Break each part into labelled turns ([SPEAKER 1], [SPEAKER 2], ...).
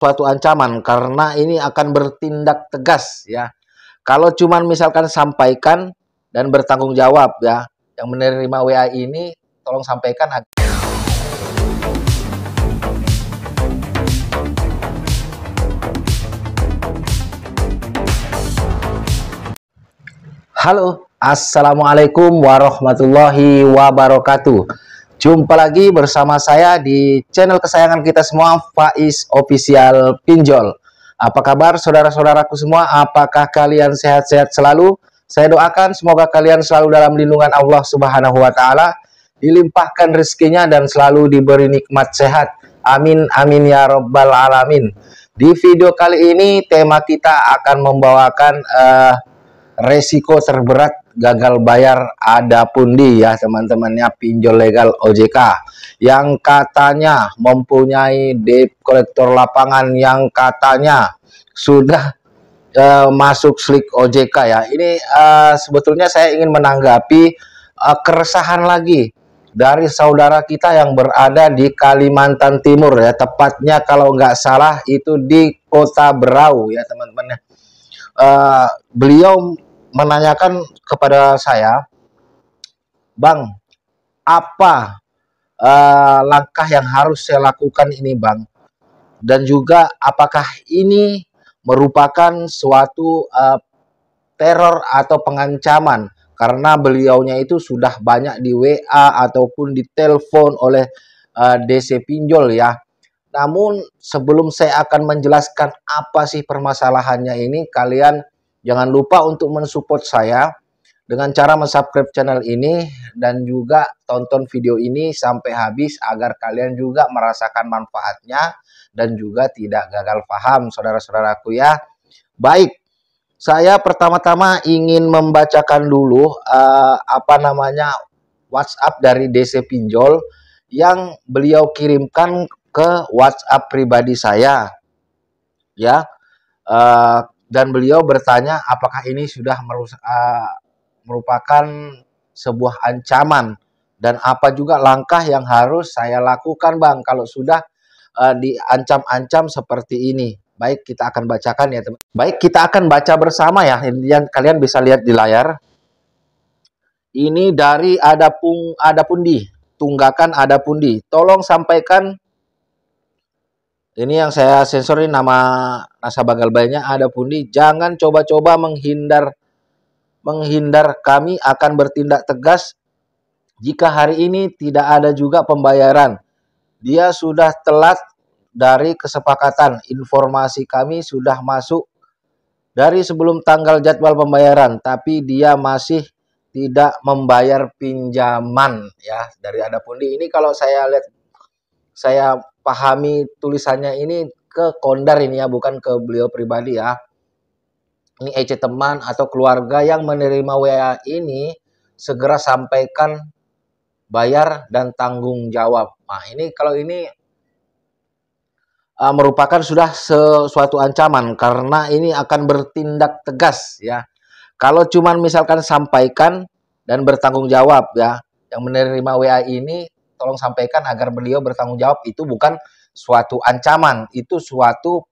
[SPEAKER 1] suatu ancaman karena ini akan bertindak tegas ya. Kalau cuman misalkan sampaikan dan bertanggung jawab ya, yang menerima WA ini tolong sampaikan. Halo, assalamualaikum warahmatullahi wabarakatuh. Jumpa lagi bersama saya di channel kesayangan kita semua, Faiz Official Pinjol. Apa kabar saudara-saudaraku semua? Apakah kalian sehat-sehat selalu? Saya doakan semoga kalian selalu dalam lindungan Allah Subhanahu wa Ta'ala, dilimpahkan rezekinya dan selalu diberi nikmat sehat. Amin amin ya rabbal alamin. Di video kali ini tema kita akan membawakan resiko terberat gagal bayar ada pundi ya teman-temannya pinjol legal OJK yang katanya mempunyai debt kolektor lapangan yang katanya sudah masuk slik OJK ya. Ini sebetulnya saya ingin menanggapi keresahan lagi dari saudara kita yang berada di Kalimantan Timur ya, tepatnya kalau nggak salah itu di Kota Berau ya teman-teman. Beliau menanyakan kepada saya, Bang, apa langkah yang harus saya lakukan ini Bang, dan juga apakah ini merupakan suatu teror atau pengancaman, karena beliaunya itu sudah banyak di WA ataupun ditelepon oleh DC pinjol ya. Namun sebelum saya akan menjelaskan apa sih permasalahannya ini, kalian jangan lupa untuk mensupport saya dengan cara mensubscribe channel ini dan juga tonton video ini sampai habis agar kalian juga merasakan manfaatnya dan juga tidak gagal paham saudara-saudaraku ya. Baik, saya pertama-tama ingin membacakan dulu WhatsApp dari DC Pinjol yang beliau kirimkan ke WhatsApp pribadi saya ya. Dan beliau bertanya apakah ini sudah merupakan sebuah ancaman dan apa juga langkah yang harus saya lakukan Bang kalau sudah diancam-ancam seperti ini. Baik, kita akan bacakan ya teman. Baik, kita akan baca bersama ya, yang kalian bisa lihat di layar. Ini dari ada pundi, tunggakan ada pundi. Tolong sampaikan. Ini yang saya sensor, ini nama nasabah galbainya ada pundi. Jangan coba-coba menghindar, kami akan bertindak tegas jika hari ini tidak ada juga pembayaran. Dia sudah telat dari kesepakatan. Informasi kami sudah masuk dari sebelum tanggal jadwal pembayaran, tapi dia masih tidak membayar pinjaman ya. Dari ada pundi ini kalau saya lihat, saya pahami tulisannya ini ke Kondar ini ya, bukan ke beliau pribadi ya. Ini EC teman atau keluarga yang menerima WA ini segera sampaikan bayar dan tanggung jawab. Nah ini kalau ini merupakan sudah sesuatu ancaman karena ini akan bertindak tegas ya. Kalau cuman misalkan sampaikan dan bertanggung jawab ya, yang menerima WA ini tolong sampaikan agar beliau bertanggung jawab, itu bukan suatu ancaman, itu suatu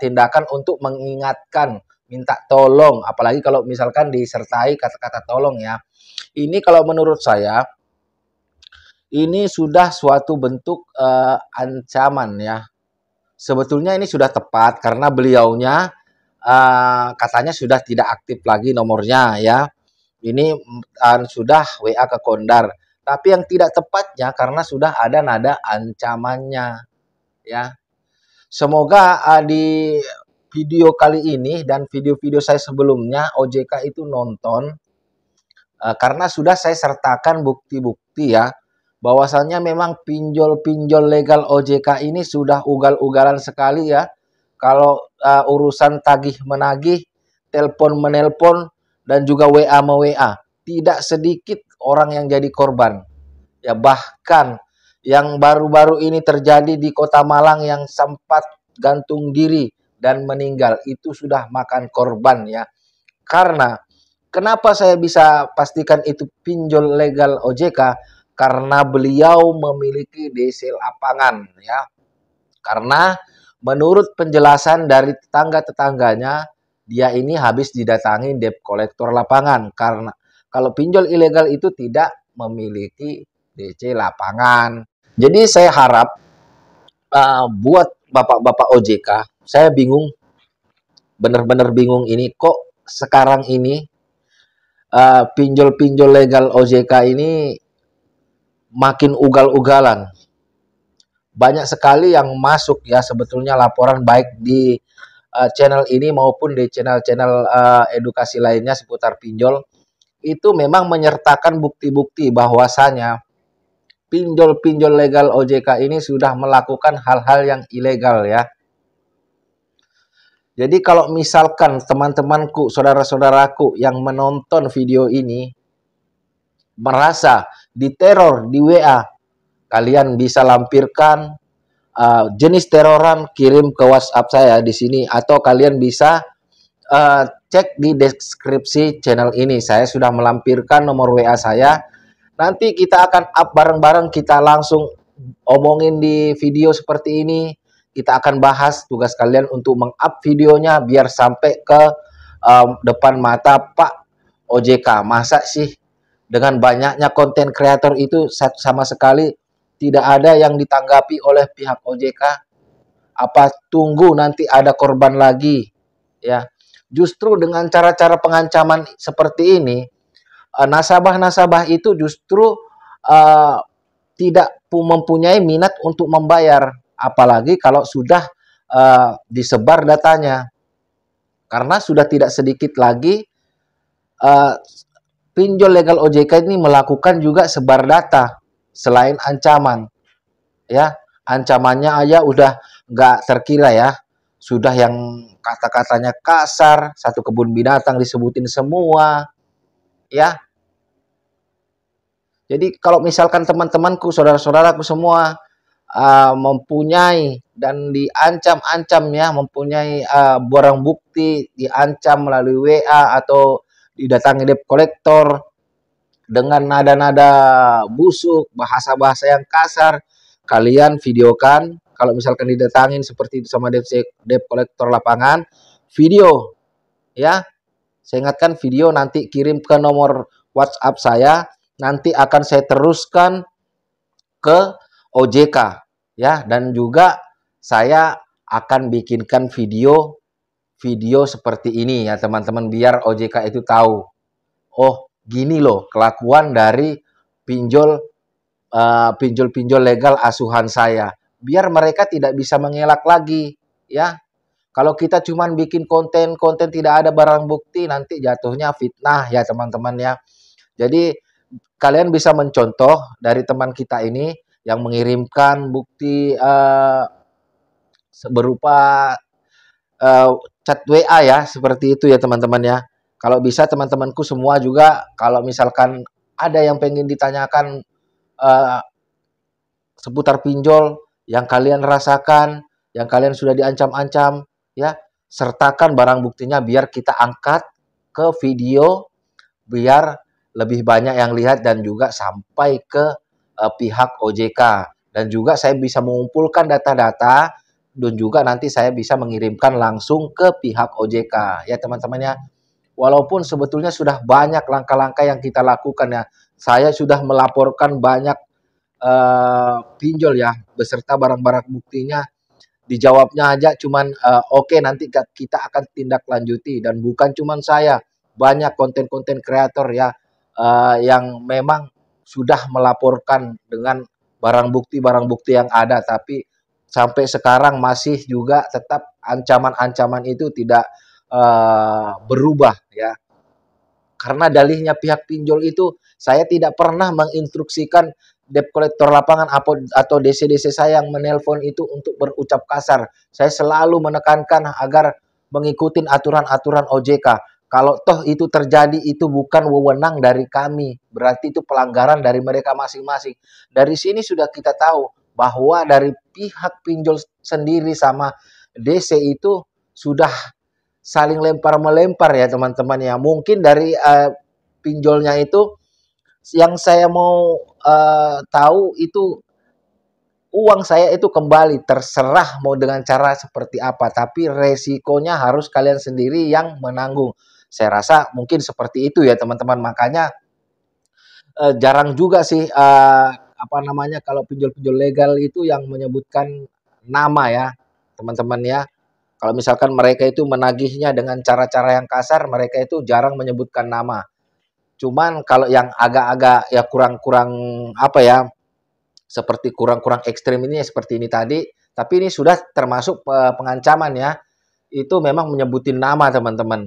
[SPEAKER 1] tindakan untuk mengingatkan, minta tolong, apalagi kalau misalkan disertai kata-kata tolong ya. Ini kalau menurut saya ini sudah suatu bentuk ancaman ya. Sebetulnya ini sudah tepat karena beliaunya katanya sudah tidak aktif lagi nomornya ya. Ini sudah WA ke Kondar. Tapi yang tidak tepatnya karena sudah ada nada ancamannya ya. Semoga di video kali ini dan video-video saya sebelumnya OJK itu nonton, karena sudah saya sertakan bukti-bukti ya, bahwasannya memang pinjol-pinjol legal OJK ini sudah ugal-ugalan sekali ya. Kalau urusan tagih menagih, telepon menelpon, dan juga WA me-WA, tidak sedikit orang yang jadi korban. Ya bahkan yang baru-baru ini terjadi di Kota Malang yang sempat gantung diri dan meninggal, itu sudah makan korban ya. Karena kenapa saya bisa pastikan itu pinjol legal OJK? Karena beliau memiliki DC lapangan ya. Karena menurut penjelasan dari tetangga-tetangganya, dia ini habis didatangi debt collector lapangan karena kalau pinjol ilegal itu tidak memiliki DC lapangan. Jadi saya harap buat bapak-bapak OJK, saya bingung, benar-benar bingung ini kok sekarang ini pinjol-pinjol legal OJK ini makin ugal-ugalan. Banyak sekali yang masuk ya sebetulnya laporan baik di channel ini maupun di channel-channel edukasi lainnya seputar pinjol itu memang menyertakan bukti-bukti bahwasanya pinjol-pinjol legal OJK ini sudah melakukan hal-hal yang ilegal ya. Jadi kalau misalkan teman-temanku, saudara-saudaraku yang menonton video ini merasa diteror di WA, kalian bisa lampirkan jenis teroran, kirim ke WhatsApp saya di sini atau kalian bisa cek di deskripsi channel ini. Saya sudah melampirkan nomor WA saya. Nanti kita akan up bareng-bareng, kita langsung omongin di video seperti ini. Kita akan bahas, tugas kalian untuk meng-up videonya biar sampai ke depan mata Pak OJK. Masa sih dengan banyaknya konten kreator itu sama sekali tidak ada yang ditanggapi oleh pihak OJK? Apa tunggu nanti ada korban lagi? Ya, justru dengan cara-cara pengancaman seperti ini, nasabah-nasabah itu justru tidak mempunyai minat untuk membayar, apalagi kalau sudah disebar datanya. Karena sudah tidak sedikit lagi pinjol legal OJK ini melakukan juga sebar data selain ancaman. Ya, ancamannya aja udah nggak terkira ya. Sudah yang kata-katanya kasar, satu kebun binatang disebutin semua. Ya, jadi kalau misalkan teman-temanku, saudara-saudaraku semua mempunyai dan diancam-ancam ya, mempunyai barang bukti, diancam melalui WA atau didatangi debt collector dengan nada-nada busuk, bahasa-bahasa yang kasar, kalian videokan. Kalau misalkan didatangin seperti itu sama debt collector lapangan, video ya. Saya ingatkan video, nanti kirim ke nomor WhatsApp saya, nanti akan saya teruskan ke OJK ya, dan juga saya akan bikinkan video seperti ini ya teman-teman, biar OJK itu tahu, oh gini loh kelakuan dari pinjol legal asuhan saya, biar mereka tidak bisa mengelak lagi ya. Kalau kita cuman bikin konten tidak ada barang bukti, nanti jatuhnya fitnah ya teman-teman ya. Jadi kalian bisa mencontoh dari teman kita ini yang mengirimkan bukti berupa chat WA ya, seperti itu ya teman-teman ya. Kalau bisa teman-temanku semua juga, kalau misalkan ada yang pengen ditanyakan seputar pinjol yang kalian rasakan, yang kalian sudah diancam-ancam, ya, sertakan barang buktinya biar kita angkat ke video, biar lebih banyak yang lihat dan juga sampai ke pihak OJK. Dan juga saya bisa mengumpulkan data-data dan juga nanti saya bisa mengirimkan langsung ke pihak OJK. Ya teman-teman ya, walaupun sebetulnya sudah banyak langkah-langkah yang kita lakukan ya. Saya sudah melaporkan banyak pinjol ya, beserta barang-barang buktinya. Dijawabnya aja cuman oke, nanti kita akan tindak lanjuti. Dan bukan cuman saya, banyak konten-konten kreator ya yang memang sudah melaporkan dengan barang bukti yang ada, tapi sampai sekarang masih juga tetap ancaman-ancaman itu tidak berubah ya. Karena dalihnya pihak pinjol itu, saya tidak pernah menginstruksikan debt collector lapangan atau DC-DC saya yang menelpon itu untuk berucap kasar. Saya selalu menekankan agar mengikuti aturan-aturan OJK. Kalau toh itu terjadi, itu bukan wewenang dari kami. Berarti itu pelanggaran dari mereka masing-masing. Dari sini sudah kita tahu bahwa dari pihak pinjol sendiri sama DC itu sudah saling lempar-melempar ya teman-teman ya. Mungkin dari pinjolnya itu yang saya mau tahu itu uang saya itu kembali, terserah mau dengan cara seperti apa, tapi resikonya harus kalian sendiri yang menanggung. Saya rasa mungkin seperti itu ya teman-teman. Makanya jarang juga sih apa namanya kalau pinjol-pinjol legal itu yang menyebutkan nama ya teman-teman ya. Kalau misalkan mereka itu menagihnya dengan cara-cara yang kasar, mereka itu jarang menyebutkan nama. Cuman kalau yang agak-agak ya kurang-kurang apa ya, seperti kurang-kurang ekstrim ini ya seperti ini tadi, tapi ini sudah termasuk pengancaman ya. Itu memang menyebutin nama teman-teman.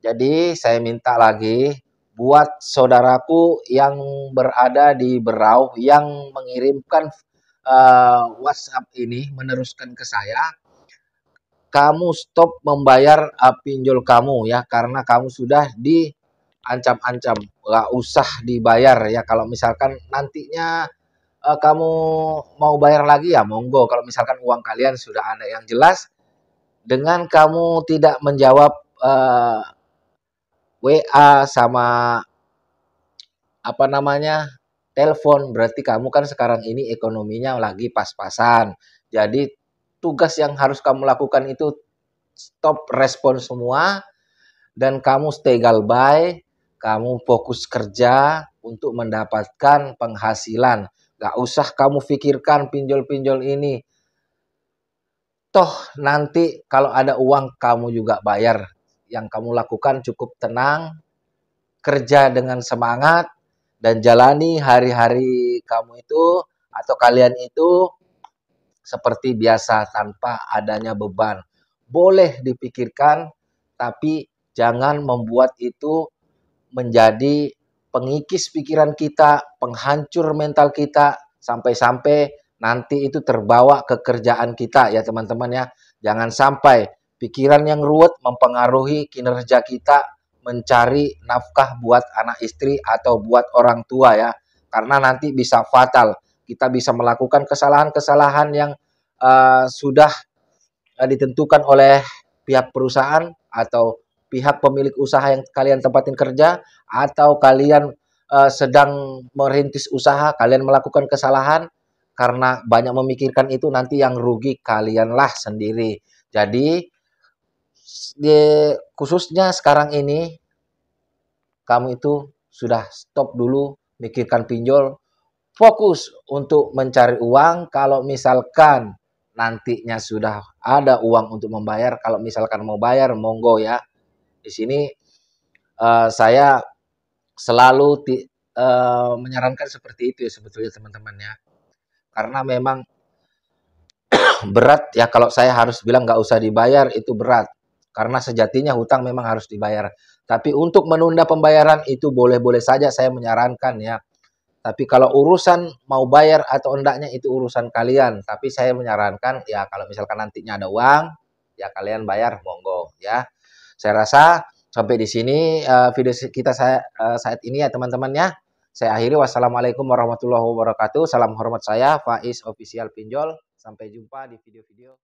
[SPEAKER 1] Jadi saya minta lagi buat saudaraku yang berada di Berau yang mengirimkan WhatsApp ini meneruskan ke saya, kamu stop membayar pinjol kamu ya karena kamu sudah diancam-ancam, nggak usah dibayar ya. Kalau misalkan nantinya kamu mau bayar lagi ya monggo. Kalau misalkan uang kalian sudah ada yang jelas, dengan kamu tidak menjawab WA sama apa namanya telepon, berarti kamu kan sekarang ini ekonominya lagi pas-pasan. Jadi tugas yang harus kamu lakukan itu stop respon semua dan kamu stay galbay, kamu fokus kerja untuk mendapatkan penghasilan. Gak usah kamu pikirkan pinjol-pinjol ini. Toh nanti kalau ada uang kamu juga bayar. Yang kamu lakukan cukup tenang, kerja dengan semangat, dan jalani hari-hari kamu itu atau kalian itu seperti biasa tanpa adanya beban. Boleh dipikirkan, tapi jangan membuat itu menjadi pengikis pikiran kita, penghancur mental kita, sampai-sampai nanti itu terbawa ke kerjaan kita ya teman-teman ya. Jangan sampai pikiran yang ruwet mempengaruhi kinerja kita mencari nafkah buat anak istri atau buat orang tua ya. Karena nanti bisa fatal. Kita bisa melakukan kesalahan-kesalahan yang sudah ditentukan oleh pihak perusahaan atau pihak pemilik usaha yang kalian tempatin kerja, atau kalian sedang merintis usaha, kalian melakukan kesalahan karena banyak memikirkan itu, nanti yang rugi kalianlah sendiri. Jadi di, khususnya sekarang ini kamu itu sudah stop dulu mikirkan pinjol, fokus untuk mencari uang. Kalau misalkan nantinya sudah ada uang untuk membayar, kalau misalkan mau bayar monggo ya. Di sini saya selalu menyarankan seperti itu ya sebetulnya teman-teman ya. Karena memang berat ya kalau saya harus bilang nggak usah dibayar, itu berat. Karena sejatinya hutang memang harus dibayar. Tapi untuk menunda pembayaran itu boleh-boleh saja saya menyarankan ya. Tapi kalau urusan mau bayar atau enggaknya itu urusan kalian. Tapi saya menyarankan ya kalau misalkan nantinya ada uang, ya kalian bayar monggo ya. Saya rasa sampai di sini video kita saat ini ya teman-teman ya. Saya akhiri, wassalamualaikum warahmatullahi wabarakatuh. Salam hormat saya Faiz Official Pinjol. Sampai jumpa di video-video